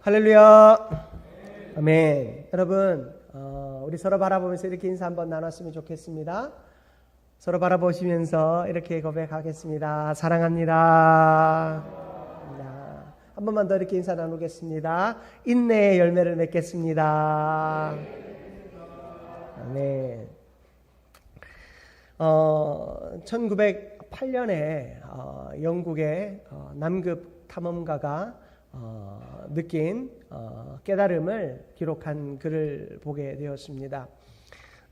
할렐루야. 아멘. 여러분, 우리 서로 바라보면서 이렇게 인사 한번 나눴으면 좋겠습니다. 서로 바라보시면서 이렇게 고백하겠습니다. 사랑합니다. 한 번만 더 이렇게 인사 나누겠습니다. 인내의 열매를 맺겠습니다. 아멘. 1908년에 영국의 남극 탐험가가 느낀 깨달음을 기록한 글을 보게 되었습니다.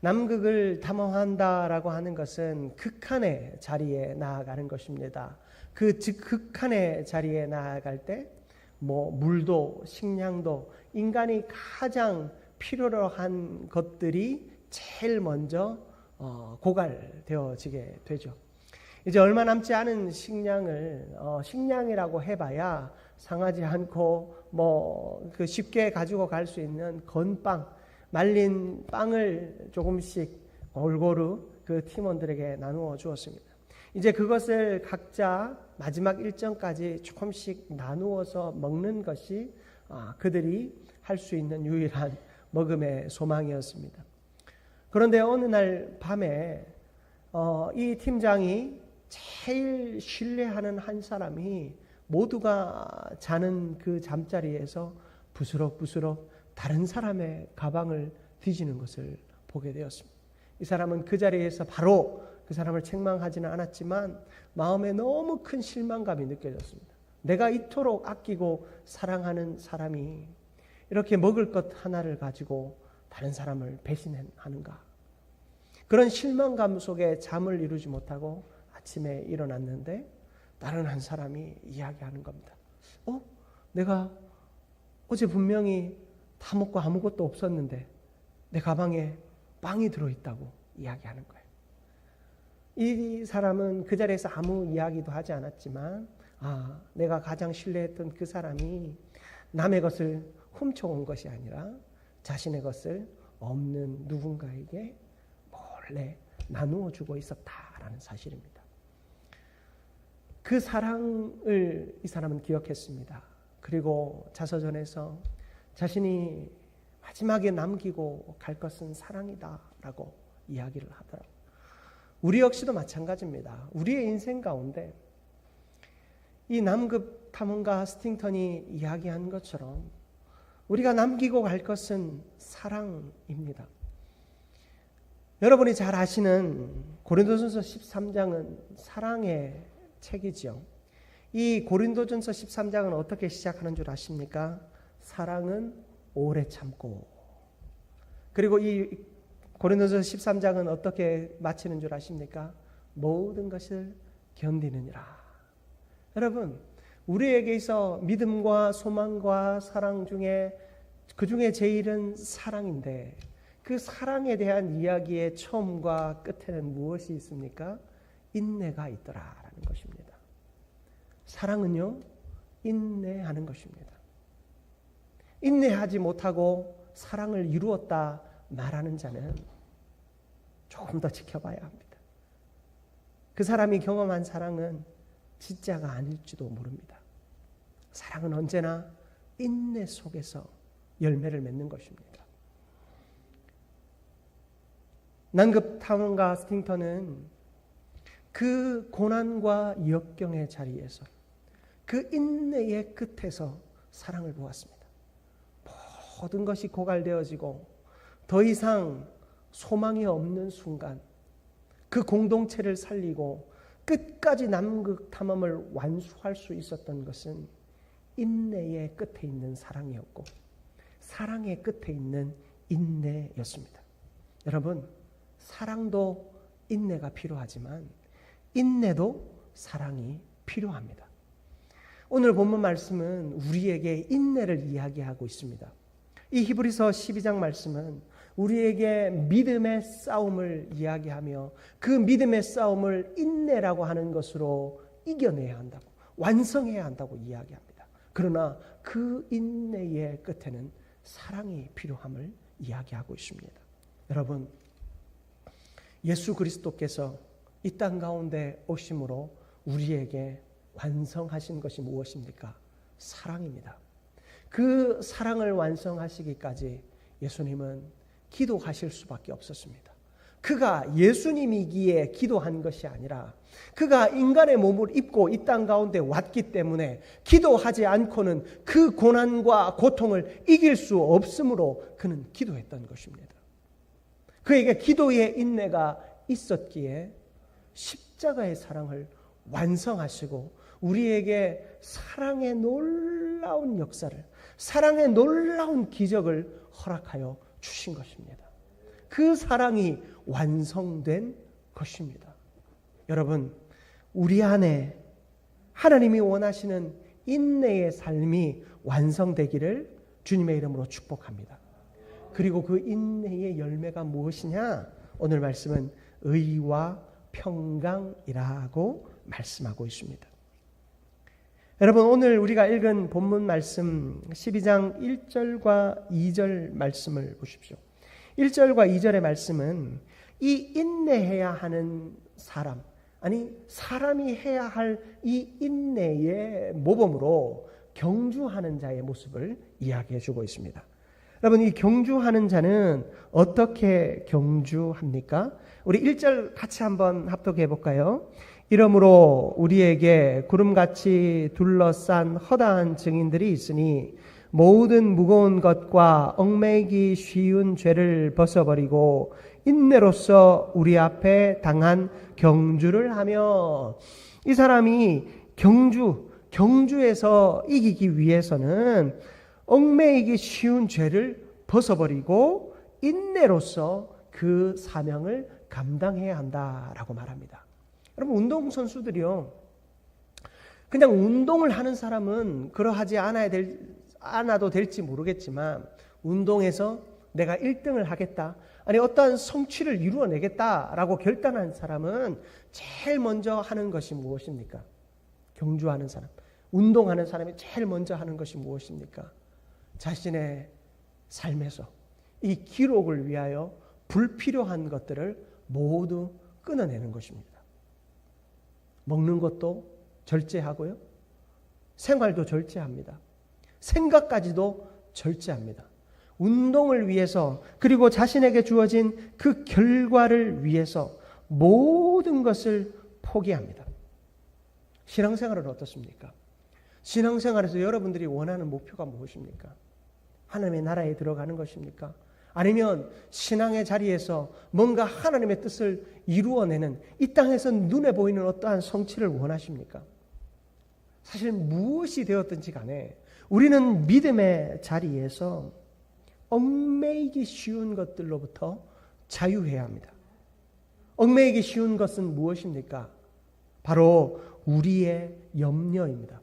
남극을 탐험한다라고 하는 것은 극한의 자리에 나아가는 것입니다. 그 극한의 자리에 나아갈 때 물도 식량도 인간이 가장 필요로 한 것들이 제일 먼저 고갈되어지게 되죠. 이제 얼마 남지 않은 식량을 식량이라고 해봐야 상하지 않고 그 쉽게 가지고 갈 수 있는 건빵, 말린 빵을 조금씩 골고루 그 팀원들에게 나누어 주었습니다. 이제 그것을 각자 마지막 일정까지 조금씩 나누어서 먹는 것이 그들이 할 수 있는 유일한 먹음의 소망이었습니다. 그런데 어느 날 밤에 이 팀장이 제일 신뢰하는 한 사람이 모두가 자는 그 잠자리에서 부스럭부스럭 다른 사람의 가방을 뒤지는 것을 보게 되었습니다. 이 사람은 그 자리에서 바로 그 사람을 책망하지는 않았지만 마음에 너무 큰 실망감이 느껴졌습니다. 내가 이토록 아끼고 사랑하는 사람이 이렇게 먹을 것 하나를 가지고 다른 사람을 배신하는가. 그런 실망감 속에 잠을 이루지 못하고 아침에 일어났는데 다른 한 사람이 이야기하는 겁니다. 내가 어제 분명히 다 먹고 아무것도 없었는데 내 가방에 빵이 들어있다고 이야기하는 거예요. 이 사람은 그 자리에서 아무 이야기도 하지 않았지만 내가 가장 신뢰했던 그 사람이 남의 것을 훔쳐온 것이 아니라 자신의 것을 없는 누군가에게 몰래 나누어 주고 있었다라는 사실입니다. 그 사랑을 이 사람은 기억했습니다. 그리고 자서전에서 자신이 마지막에 남기고 갈 것은 사랑이다라고 이야기를 하더라고요. 우리 역시도 마찬가지입니다. 우리의 인생 가운데 이 남극 탐험가 스팅턴이 이야기한 것처럼 우리가 남기고 갈 것은 사랑입니다. 여러분이 잘 아시는 고린도전서 13장은 사랑의 책이죠. 이 고린도전서 13장은 어떻게 시작하는 줄 아십니까? 사랑은 오래 참고. 그리고 이 고린도전서 13장은 어떻게 마치는 줄 아십니까? 모든 것을 견디느니라. 여러분, 우리에게 있어 믿음과 소망과 사랑 중에 그 중에 제일은 사랑인데 그 사랑에 대한 이야기의 처음과 끝에는 무엇이 있습니까? 인내가 있더라라는 것입니다. 사랑은요, 인내하는 것입니다. 인내하지 못하고 사랑을 이루었다 말하는 자는 조금 더 지켜봐야 합니다. 그 사람이 경험한 사랑은 진짜가 아닐지도 모릅니다. 사랑은 언제나 인내 속에서 열매를 맺는 것입니다. 남극 탐험가 스팅턴은 그 고난과 역경의 자리에서 그 인내의 끝에서 사랑을 보았습니다. 모든 것이 고갈되어지고 더 이상 소망이 없는 순간 그 공동체를 살리고 끝까지 남극 탐험을 완수할 수 있었던 것은 인내의 끝에 있는 사랑이었고 사랑의 끝에 있는 인내였습니다. 여러분, 사랑도 인내가 필요하지만 인내도 사랑이 필요합니다. 오늘 본문 말씀은 우리에게 인내를 이야기하고 있습니다. 이 히브리서 12장 말씀은 우리에게 믿음의 싸움을 이야기하며 그 믿음의 싸움을 인내라고 하는 것으로 이겨내야 한다고, 완성해야 한다고 이야기합니다. 그러나 그 인내의 끝에는 사랑이 필요함을 이야기하고 있습니다. 여러분, 예수 그리스도께서 이 땅 가운데 오심으로 우리에게 완성하신 것이 무엇입니까? 사랑입니다. 그 사랑을 완성하시기까지 예수님은 기도하실 수밖에 없었습니다. 그가 예수님이기에 기도한 것이 아니라 그가 인간의 몸을 입고 이 땅 가운데 왔기 때문에 기도하지 않고는 그 고난과 고통을 이길 수 없으므로 그는 기도했던 것입니다. 그에게 기도의 인내가 있었기에 십자가의 사랑을 완성하시고 우리에게 사랑의 놀라운 역사를, 사랑의 놀라운 기적을 허락하여 주신 것입니다. 그 사랑이 완성된 것입니다. 여러분, 우리 안에 하나님이 원하시는 인내의 삶이 완성되기를 주님의 이름으로 축복합니다. 그리고 그 인내의 열매가 무엇이냐? 오늘 말씀은 의와 평강이라고 말씀하고 있습니다. 여러분, 오늘 우리가 읽은 본문 말씀 12장 1절과 2절 말씀을 보십시오. 1절과 2절의 말씀은 이 인내해야 하는 사람, 아니 사람이 해야 할 이 인내의 모범으로 경주하는 자의 모습을 이야기해 주고 있습니다. 여러분, 이 경주하는 자는 어떻게 경주합니까? 우리 1절 같이 한번 합독해 볼까요? 이러므로 우리에게 구름같이 둘러싼 허다한 증인들이 있으니 모든 무거운 것과 얽매이기 쉬운 죄를 벗어버리고 인내로서 우리 앞에 당한 경주를 하며, 이 사람이 경주에서 이기기 위해서는 얽매이기 쉬운 죄를 벗어버리고 인내로서 그 사명을 감당해야 한다라고 말합니다. 여러분, 운동선수들이요, 그냥 운동을 하는 사람은 그러하지 않아도 될지 모르겠지만 운동에서 내가 1등을 하겠다, 아니 어떠한 성취를 이루어내겠다라고 결단한 사람은 제일 먼저 하는 것이 무엇입니까? 경주하는 사람, 운동하는 사람이 제일 먼저 하는 것이 무엇입니까? 자신의 삶에서 이 기록을 위하여 불필요한 것들을 모두 끊어내는 것입니다. 먹는 것도 절제하고요, 생활도 절제합니다. 생각까지도 절제합니다. 운동을 위해서, 그리고 자신에게 주어진 그 결과를 위해서 모든 것을 포기합니다. 신앙생활은 어떻습니까? 신앙생활에서 여러분들이 원하는 목표가 무엇입니까? 하나님의 나라에 들어가는 것입니까? 아니면 신앙의 자리에서 뭔가 하나님의 뜻을 이루어내는, 이 땅에서 눈에 보이는 어떠한 성취를 원하십니까? 사실 무엇이 되었든지 간에 우리는 믿음의 자리에서 얽매이기 쉬운 것들로부터 자유해야 합니다. 얽매이기 쉬운 것은 무엇입니까? 바로 우리의 염려입니다.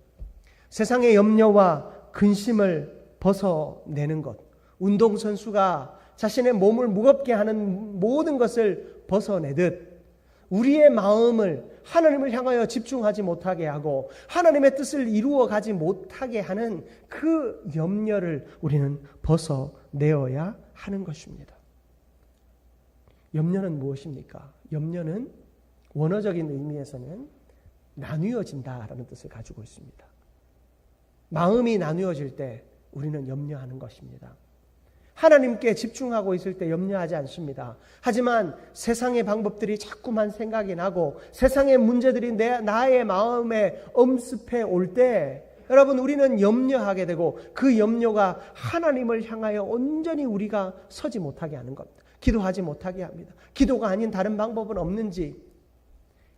세상의 염려와 근심을 벗어내는 것. 운동선수가 자신의 몸을 무겁게 하는 모든 것을 벗어내듯 우리의 마음을 하나님을 향하여 집중하지 못하게 하고 하나님의 뜻을 이루어가지 못하게 하는 그 염려를 우리는 벗어내어야 하는 것입니다. 염려는 무엇입니까? 염려는 원어적인 의미에서는 나뉘어진다라는 뜻을 가지고 있습니다. 마음이 나뉘어질 때 우리는 염려하는 것입니다. 하나님께 집중하고 있을 때 염려하지 않습니다. 하지만 세상의 방법들이 자꾸만 생각이 나고 세상의 문제들이 나의 마음에 엄습해 올 때 여러분, 우리는 염려하게 되고 그 염려가 하나님을 향하여 온전히 우리가 서지 못하게 하는 겁니다. 기도하지 못하게 합니다. 기도가 아닌 다른 방법은 없는지,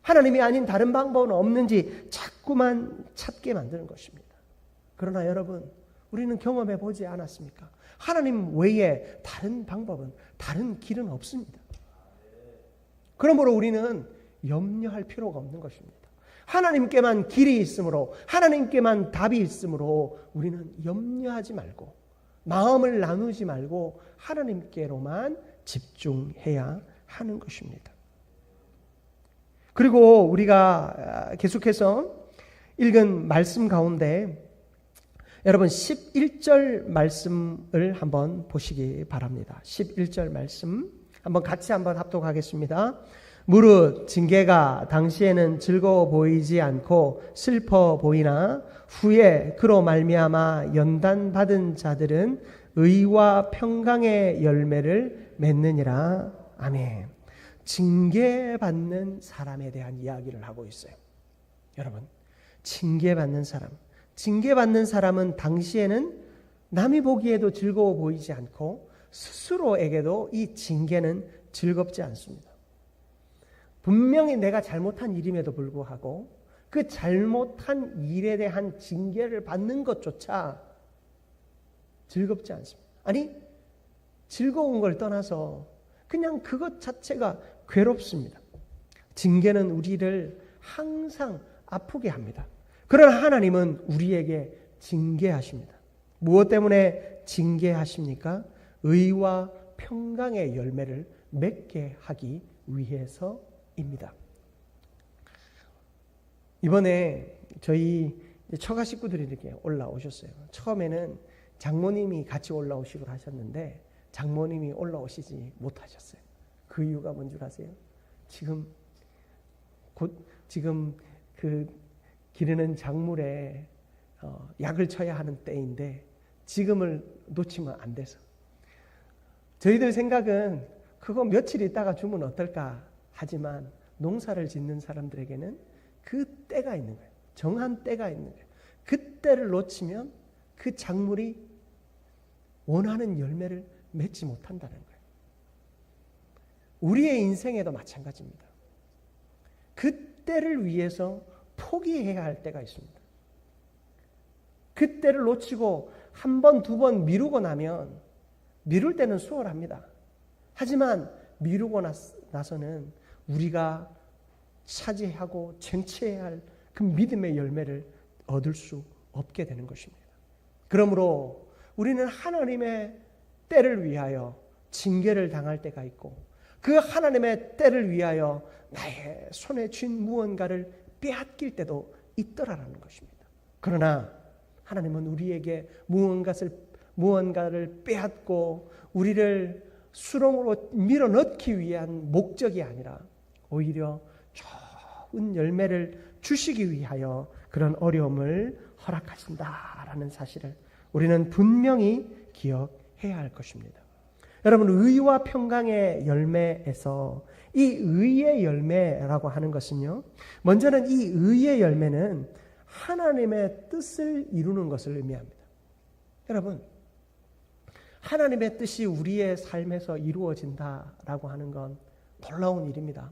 하나님이 아닌 다른 방법은 없는지 자꾸만 찾게 만드는 것입니다. 그러나 여러분, 우리는 경험해 보지 않았습니까? 하나님 외에 다른 방법은, 다른 길은 없습니다. 그러므로 우리는 염려할 필요가 없는 것입니다. 하나님께만 길이 있으므로, 하나님께만 답이 있으므로 우리는 염려하지 말고 마음을 나누지 말고 하나님께로만 집중해야 하는 것입니다. 그리고 우리가 계속해서 읽은 말씀 가운데 여러분 11절 말씀을 한번 보시기 바랍니다. 11절 말씀 한번 같이 한번 합독하겠습니다. 무릇 징계가 당시에는 즐거워 보이지 않고 슬퍼 보이나 후에 그로 말미암아 연단받은 자들은 의와 평강의 열매를 맺느니라. 아멘. 징계받는 사람에 대한 이야기를 하고 있어요. 여러분, 징계받는 사람은 당시에는 남이 보기에도 즐거워 보이지 않고 스스로에게도 이 징계는 즐겁지 않습니다. 분명히 내가 잘못한 일임에도 불구하고 그 잘못한 일에 대한 징계를 받는 것조차 즐겁지 않습니다. 아니, 즐거운 걸 떠나서 그냥 그것 자체가 괴롭습니다. 징계는 우리를 항상 아프게 합니다. 그러나 하나님은 우리에게 징계하십니다. 무엇 때문에 징계하십니까? 의와 평강의 열매를 맺게 하기 위해서입니다. 이번에 저희 처가 식구들이 이렇게 올라오셨어요. 처음에는 장모님이 같이 올라오시고 하셨는데 장모님이 올라오시지 못하셨어요. 그 이유가 뭔 줄 아세요? 지금 그 기르는 작물에 약을 쳐야 하는 때인데 지금을 놓치면 안 돼서. 저희들 생각은 그거 며칠 있다가 주면 어떨까 하지만 농사를 짓는 사람들에게는 그 때가 있는 거예요. 정한 때가 있는 거예요. 그 때를 놓치면 그 작물이 원하는 열매를 맺지 못한다는 거예요. 우리의 인생에도 마찬가지입니다. 그 때를 위해서 포기해야 할 때가 있습니다. 그 때를 놓치고 한 번, 두 번 미루고 나면 미룰 때는 수월합니다. 하지만 미루고 나서는 우리가 차지하고 쟁취해야 할 그 믿음의 열매를 얻을 수 없게 되는 것입니다. 그러므로 우리는 하나님의 때를 위하여 징계를 당할 때가 있고 그 하나님의 때를 위하여 나의 손에 쥔 무언가를 빼앗길 때도 있더라라는 것입니다. 그러나 하나님은 우리에게 무언가를 빼앗고 우리를 수렁으로 밀어넣기 위한 목적이 아니라 오히려 좋은 열매를 주시기 위하여 그런 어려움을 허락하신다라는 사실을 우리는 분명히 기억해야 할 것입니다. 여러분, 의와 평강의 열매에서 이 의의 열매라고 하는 것은요, 먼저는 이 의의 열매는 하나님의 뜻을 이루는 것을 의미합니다. 여러분, 하나님의 뜻이 우리의 삶에서 이루어진다라고 하는 건 놀라운 일입니다.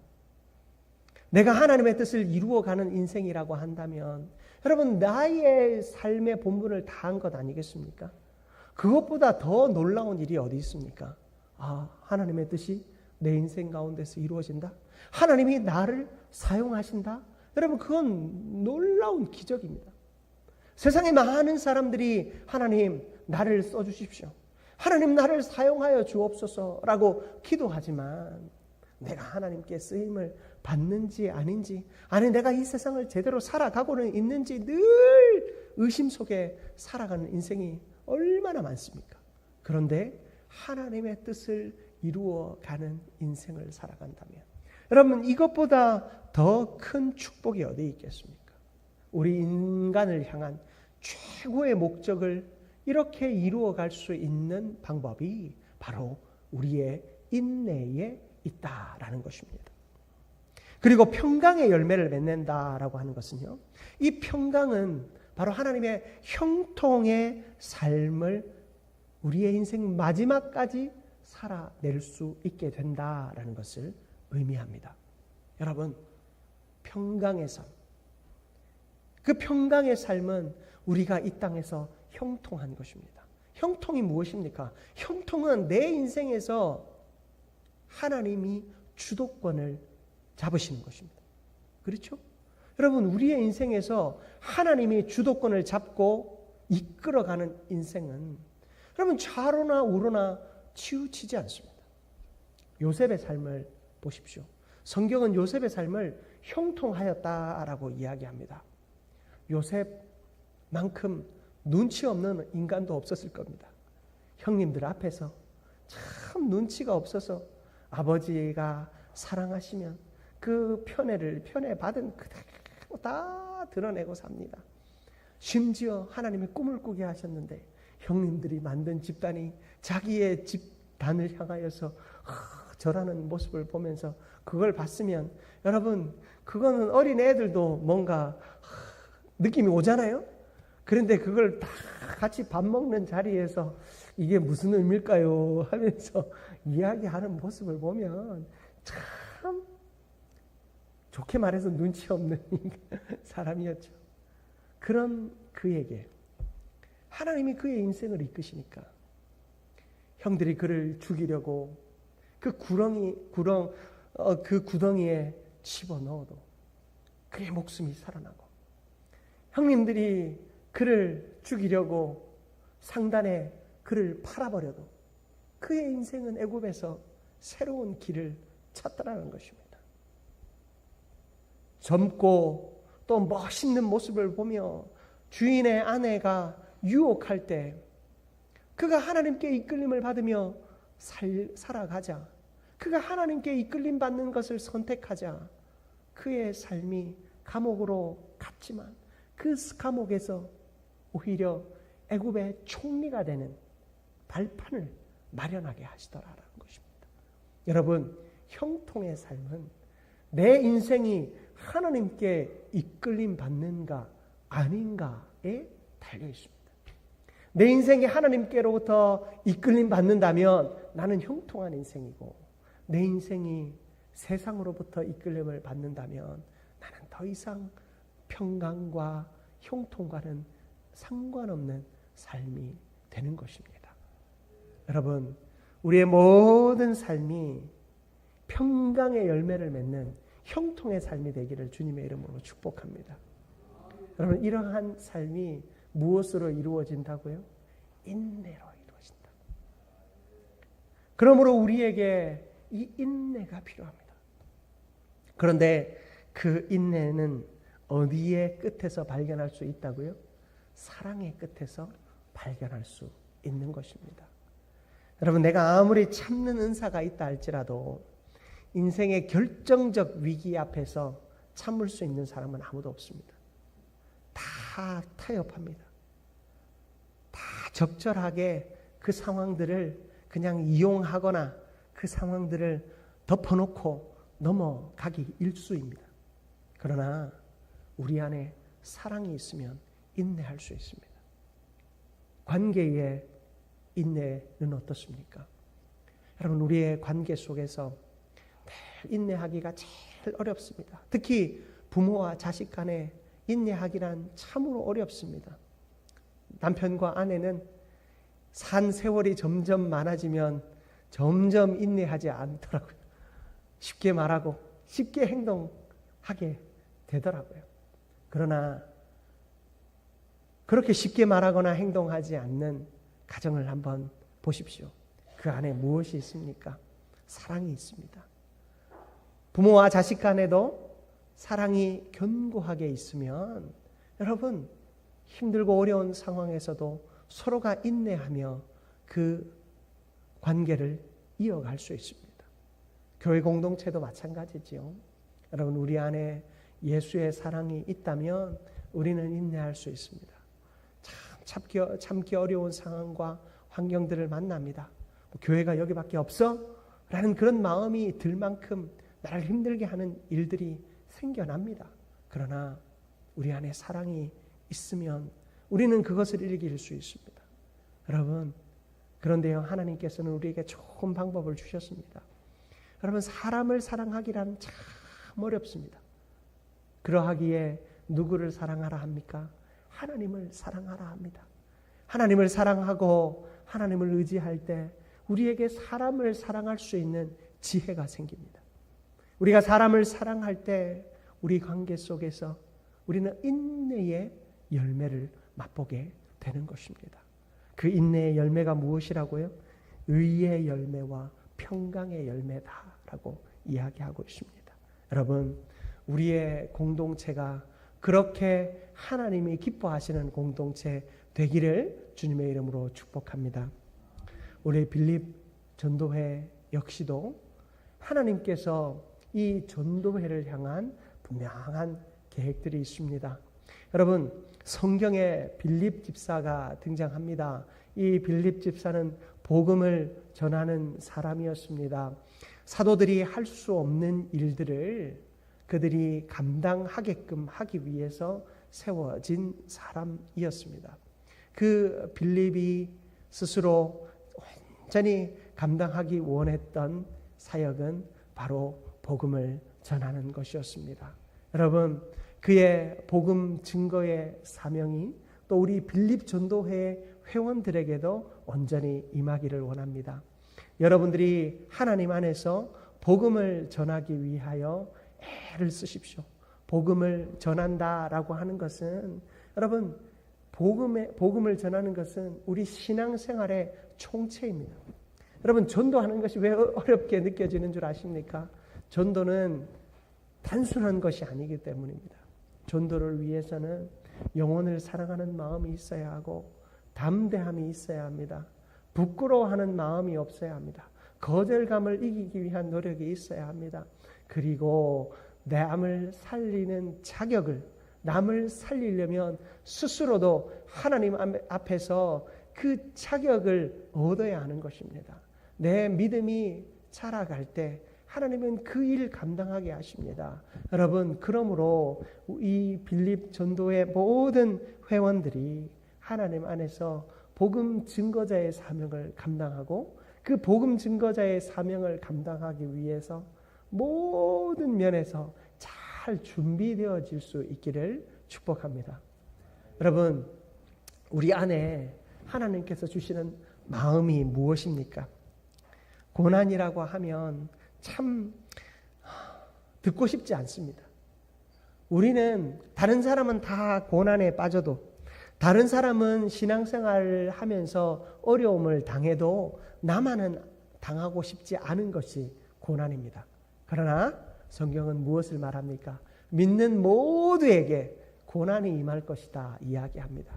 내가 하나님의 뜻을 이루어가는 인생이라고 한다면 여러분, 나의 삶의 본분을 다한 것 아니겠습니까? 그것보다 더 놀라운 일이 어디 있습니까? 하나님의 뜻이 내 인생 가운데서 이루어진다? 하나님이 나를 사용하신다? 여러분, 그건 놀라운 기적입니다. 세상에 많은 사람들이 하나님 나를 써주십시오, 하나님 나를 사용하여 주옵소서라고 기도하지만 내가 하나님께 쓰임을 받는지 아닌지, 아니 내가 이 세상을 제대로 살아가고는 있는지 늘 의심 속에 살아가는 인생이 얼마나 많습니까? 그런데 하나님의 뜻을 이루어가는 인생을 살아간다면 여러분, 이것보다 더 큰 축복이 어디 있겠습니까? 우리 인간을 향한 최고의 목적을 이렇게 이루어갈 수 있는 방법이 바로 우리의 인내에 있다라는 것입니다. 그리고 평강의 열매를 맺는다라고 하는 것은요, 이 평강은 바로 하나님의 형통의 삶을 우리의 인생 마지막까지 살아낼 수 있게 된다라는 것을 의미합니다. 여러분, 평강의 삶, 그 평강의 삶은 우리가 이 땅에서 형통한 것입니다. 형통이 무엇입니까? 형통은 내 인생에서 하나님이 주도권을 잡으시는 것입니다. 그렇죠? 여러분, 우리의 인생에서 하나님이 주도권을 잡고 이끌어가는 인생은 여러분 좌로나 우로나 치우치지 않습니다. 요셉의 삶을 보십시오. 성경은 요셉의 삶을 형통하였다라고 이야기합니다. 요셉만큼 눈치 없는 인간도 없었을 겁니다. 형님들 앞에서 참 눈치가 없어서 아버지가 사랑하시면 그 편애 받은 그대로 다 드러내고 삽니다. 심지어 하나님이 꿈을 꾸게 하셨는데 형님들이 만든 집단이 자기의 집단을 향하여서 절하는 모습을 보면서 그걸 봤으면 여러분 그거는 어린 애들도 뭔가 느낌이 오잖아요. 그런데 그걸 다 같이 밥 먹는 자리에서 이게 무슨 의미일까요? 하면서 이야기하는 모습을 보면 참 좋게 말해서 눈치 없는 사람이었죠. 그런 그에게 하나님이 그의 인생을 이끄시니까 형들이 그를 죽이려고 그 구덩이에 집어넣어도 그의 목숨이 살아나고 형님들이 그를 죽이려고 상단에 그를 팔아버려도 그의 인생은 애굽에서 새로운 길을 찾더라는 것입니다. 젊고 또 멋있는 모습을 보며 주인의 아내가 유혹할 때 그가 하나님께 이끌림을 받으며 살아가자, 그가 하나님께 이끌림 받는 것을 선택하자 그의 삶이 감옥으로 갔지만 그 감옥에서 오히려 애굽의 총리가 되는 발판을 마련하게 하시더라라는 것입니다. 여러분, 형통의 삶은 내 인생이 하나님께 이끌림 받는가 아닌가에 달려 있습니다. 내 인생이 하나님께로부터 이끌림 받는다면 나는 형통한 인생이고, 내 인생이 세상으로부터 이끌림을 받는다면 나는 더 이상 평강과 형통과는 상관없는 삶이 되는 것입니다. 여러분, 우리의 모든 삶이 평강의 열매를 맺는 형통의 삶이 되기를 주님의 이름으로 축복합니다. 여러분, 이러한 삶이 무엇으로 이루어진다고요? 인내로 이루어진다. 그러므로 우리에게 이 인내가 필요합니다. 그런데 그 인내는 어디의 끝에서 발견할 수 있다고요? 사랑의 끝에서 발견할 수 있는 것입니다. 여러분, 내가 아무리 참는 은사가 있다 할지라도 인생의 결정적 위기 앞에서 참을 수 있는 사람은 아무도 없습니다. 다 타협합니다. 다 적절하게 그 상황들을 그냥 이용하거나 그 상황들을 덮어놓고 넘어가기 일쑤입니다. 그러나 우리 안에 사랑이 있으면 인내할 수 있습니다. 관계의 인내는 어떻습니까? 여러분, 우리의 관계 속에서 인내하기가 제일 어렵습니다. 특히 부모와 자식 간에 인내하기란 참으로 어렵습니다. 남편과 아내는 산 세월이 점점 많아지면 점점 인내하지 않더라고요. 쉽게 말하고 쉽게 행동하게 되더라고요. 그러나 그렇게 쉽게 말하거나 행동하지 않는 가정을 한번 보십시오. 그 안에 무엇이 있습니까? 사랑이 있습니다. 부모와 자식 간에도 사랑이 견고하게 있으면 여러분, 힘들고 어려운 상황에서도 서로가 인내하며 그 관계를 이어갈 수 있습니다. 교회 공동체도 마찬가지지요. 여러분, 우리 안에 예수의 사랑이 있다면 우리는 인내할 수 있습니다. 참기 어려운 상황과 환경들을 만납니다. 교회가 여기밖에 없어? 라는 그런 마음이 들 만큼 나를 힘들게 하는 일들이 생겨납니다. 그러나 우리 안에 사랑이 있으면 우리는 그것을 이길 수 있습니다. 여러분, 그런데요, 하나님께서는 우리에게 좋은 방법을 주셨습니다. 여러분, 사람을 사랑하기란 참 어렵습니다. 그러하기에 누구를 사랑하라 합니까? 하나님을 사랑하라 합니다. 하나님을 사랑하고 하나님을 의지할 때 우리에게 사람을 사랑할 수 있는 지혜가 생깁니다. 우리가 사람을 사랑할 때 우리 관계 속에서 우리는 인내의 열매를 맛보게 되는 것입니다. 그 인내의 열매가 무엇이라고요? 의의 열매와 평강의 열매다라고 이야기하고 있습니다. 여러분, 우리의 공동체가 그렇게 하나님이 기뻐하시는 공동체 되기를 주님의 이름으로 축복합니다. 우리 빌립 전도회 역시도 하나님께서 이 전도회를 향한 분명한 계획들이 있습니다. 여러분, 성경에 빌립 집사가 등장합니다. 이 빌립 집사는 복음을 전하는 사람이었습니다. 사도들이 할 수 없는 일들을 그들이 감당하게끔 하기 위해서 세워진 사람이었습니다. 그 빌립이 스스로 완전히 감당하기 원했던 사역은 바로 복음을 전하는 것이었습니다. 여러분, 그의 복음 증거의 사명이 또 우리 빌립 전도회 회원들에게도 온전히 임하기를 원합니다. 여러분들이 하나님 안에서 복음을 전하기 위하여 애를 쓰십시오. 복음을 전한다라고 하는 것은, 여러분, 복음을 전하는 것은 우리 신앙생활의 총체입니다. 여러분, 전도하는 것이 왜 어렵게 느껴지는 줄 아십니까? 전도는 단순한 것이 아니기 때문입니다. 전도를 위해서는 영혼을 사랑하는 마음이 있어야 하고 담대함이 있어야 합니다. 부끄러워하는 마음이 없어야 합니다. 거절감을 이기기 위한 노력이 있어야 합니다. 그리고 남을 살리는 자격을, 남을 살리려면 스스로도 하나님 앞에서 그 자격을 얻어야 하는 것입니다. 내 믿음이 자라갈 때 하나님은 그 일 감당하게 하십니다. 여러분, 그러므로 이 빌립 전도의 모든 회원들이 하나님 안에서 복음 증거자의 사명을 감당하고 그 복음 증거자의 사명을 감당하기 위해서 모든 면에서 잘 준비되어질 수 있기를 축복합니다. 여러분, 우리 안에 하나님께서 주시는 마음이 무엇입니까? 고난이라고 하면 참 듣고 싶지 않습니다. 우리는 다른 사람은 다 고난에 빠져도, 다른 사람은 신앙생활을 하면서 어려움을 당해도 나만은 당하고 싶지 않은 것이 고난입니다. 그러나 성경은 무엇을 말합니까? 믿는 모두에게 고난이 임할 것이다 이야기합니다.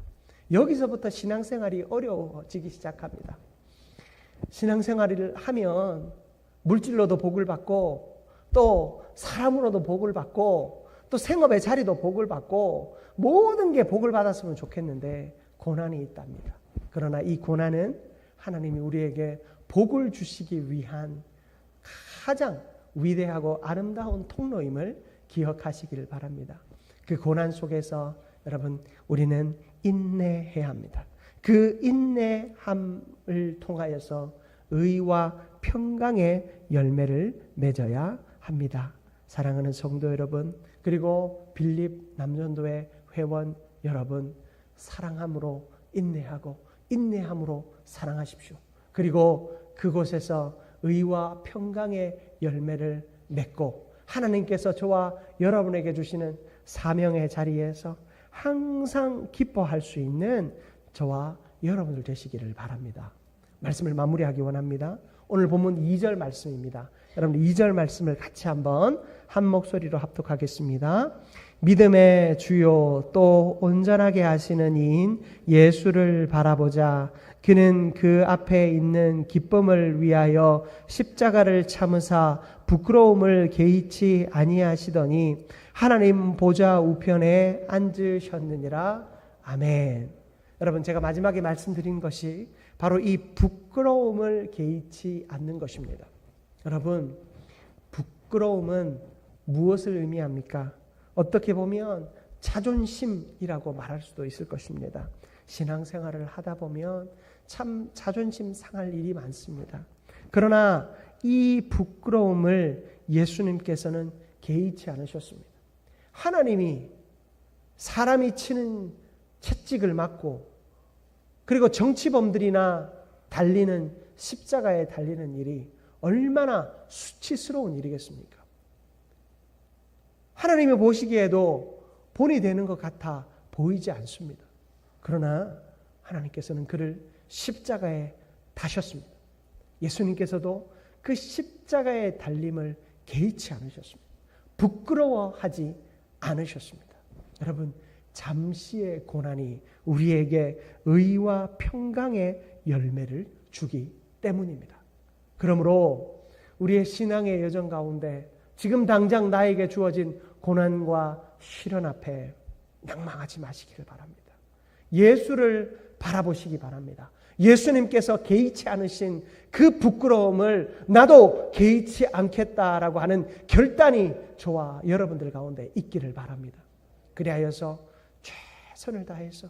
여기서부터 신앙생활이 어려워지기 시작합니다. 신앙생활을 하면 물질로도 복을 받고 또 사람으로도 복을 받고 또 생업의 자리도 복을 받고 모든 게 복을 받았으면 좋겠는데 고난이 있답니다. 그러나 이 고난은 하나님이 우리에게 복을 주시기 위한 가장 위대하고 아름다운 통로임을 기억하시길 바랍니다. 그 고난 속에서 여러분, 우리는 인내해야 합니다. 그 인내함을 통하여서 의와 평강의 열매를 맺어야 합니다. 사랑하는 성도 여러분, 그리고 빌립 남전도회 회원 여러분, 사랑함으로 인내하고 인내함으로 사랑하십시오. 그리고 그곳에서 의와 평강의 열매를 맺고 하나님께서 저와 여러분에게 주시는 사명의 자리에서 항상 기뻐할 수 있는 저와 여러분들 되시기를 바랍니다. 말씀을 마무리하기 원합니다. 오늘 본문 2절 말씀입니다. 여러분, 2절 말씀을 같이 한번 한 목소리로 합독하겠습니다. 믿음의 주요 또 온전하게 하시는 이인 예수를 바라보자. 그는 그 앞에 있는 기쁨을 위하여 십자가를 참으사 부끄러움을 개의치 아니하시더니 하나님 보좌 우편에 앉으셨느니라. 아멘. 여러분, 제가 마지막에 말씀드린 것이 바로 이 부끄러움을 개의치 않는 것입니다. 여러분, 부끄러움은 무엇을 의미합니까? 어떻게 보면 자존심이라고 말할 수도 있을 것입니다. 신앙생활을 하다 보면 참 자존심 상할 일이 많습니다. 그러나 이 부끄러움을 예수님께서는 개의치 않으셨습니다. 하나님이 사람이 치는 채찍을 맞고 그리고 정치범들이나 달리는 십자가에 달리는 일이 얼마나 수치스러운 일이겠습니까? 하나님이 보시기에도 본이 되는 것 같아 보이지 않습니다. 그러나 하나님께서는 그를 십자가에 다셨습니다. 예수님께서도 그 십자가의 달림을 개의치 않으셨습니다. 부끄러워하지 않으셨습니다. 여러분, 잠시의 고난이 우리에게 의와 평강의 열매를 주기 때문입니다. 그러므로 우리의 신앙의 여정 가운데 지금 당장 나에게 주어진 고난과 시련 앞에 낭망하지 마시기를 바랍니다. 예수를 바라보시기 바랍니다. 예수님께서 개의치 않으신 그 부끄러움을 나도 개의치 않겠다라고 하는 결단이 저와 여러분들 가운데 있기를 바랍니다. 그리하여서 최선을 다해서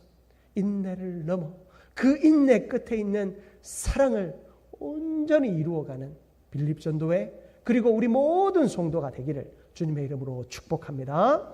인내를 넘어 그 인내 끝에 있는 사랑을 온전히 이루어가는 빌립 전도회 그리고 우리 모든 성도가 되기를 주님의 이름으로 축복합니다.